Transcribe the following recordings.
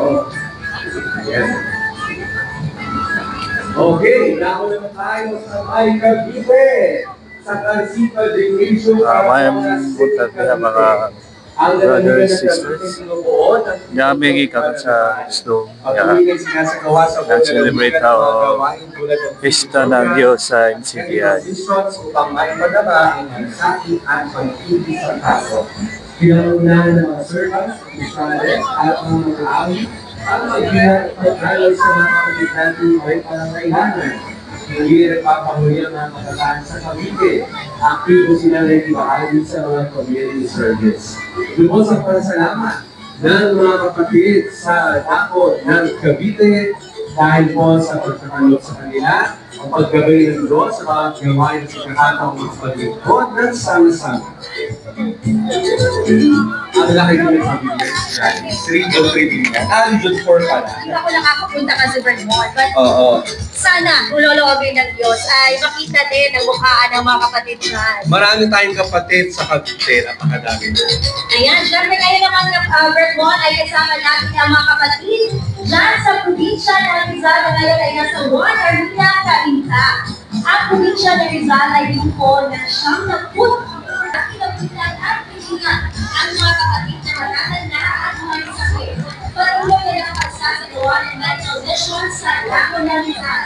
Ayan. Okay, dako naman tayo sa may Cavite. Sa Calcipa Generation. Mayroon punta nila mga brothers, sisters. Yami kagat sa gusto celebrate how Pista ng Diyos sa NCBI. Upang maipadama ang sakit at pag-ibig sa tao. Pinangunahan ng mga servants, missionaries, at mga awi, ang mag-alay sa mga kapatid natin ay pangangailangan. Hindi nagpapahuya ang mga kabataan sa Cavite. Aktibo sila rin ibahagi sa mga community service. Lubos ang pasalamat ng mga kapatid sa dako ng Cavite dahil po sa pagkakalog sa kanila, ang paggabay ng Diyos sa mga gawain sa kakataong mga paglingkod ng sama-sama. Ano lang kayo ng Cavite? 3 o 3 din yan. Region 4 pala. Hindi ako nakakapunta kasi Vermont. But Oo. sana, kung loloobin ng Diyos, ay makita din ang mukhaan ng mga kapatid natin. Marami tayong kapatid sa Cavite. Napakadami. Ayan, dahil ngayon naman ng Vermont ay kasama natin ang mga kapatid dyan sa probinsya ng Rizal na ngayon ay nasa Juan Armina, Cainta. Ang probinsya ng Rizal ay lingkod na siyang naput at kinabutan at piningan ang mga kapatid na matatanda at mga sakit. Patuloy na ang pagsasagawa ng medical mission sa Lago ng Rizal.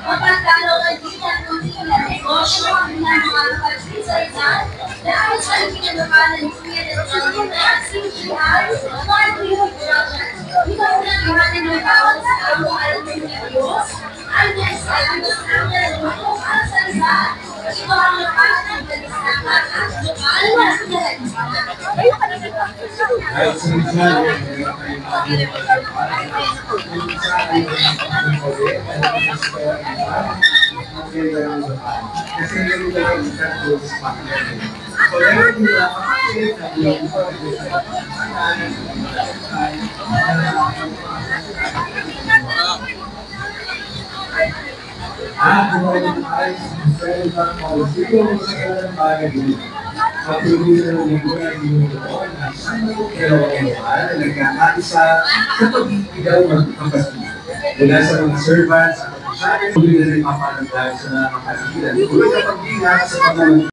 Mapagkalaw ang kita ng mga negosyo ang mga kapatid sa Rizal dahil sa ikinagawa ng Rizal at CGI, livelihood project. Ikaw na iwanan ng bawat sa araw-araw ng Diyos ang naisalang ng angel ng mga sa Rizal. Ikaw ang lakas ng balisakan at lokal na sinaralisan. Ay, sa Rizal, kasi yung lang yung sa so, meron nila kapatid na yung buhay ng ayos ng President Paulisito sa kanilang bagay din. Patuloy ng lingkod ay dinutuon ng sanong kalawakan na nagkakaisa sa pag-ibigaw ng kapatid. Mula sa mga servants at kapatid, tuloy na rin papalandag sa mga kapatidan. Tuloy na pag-ingat sa pag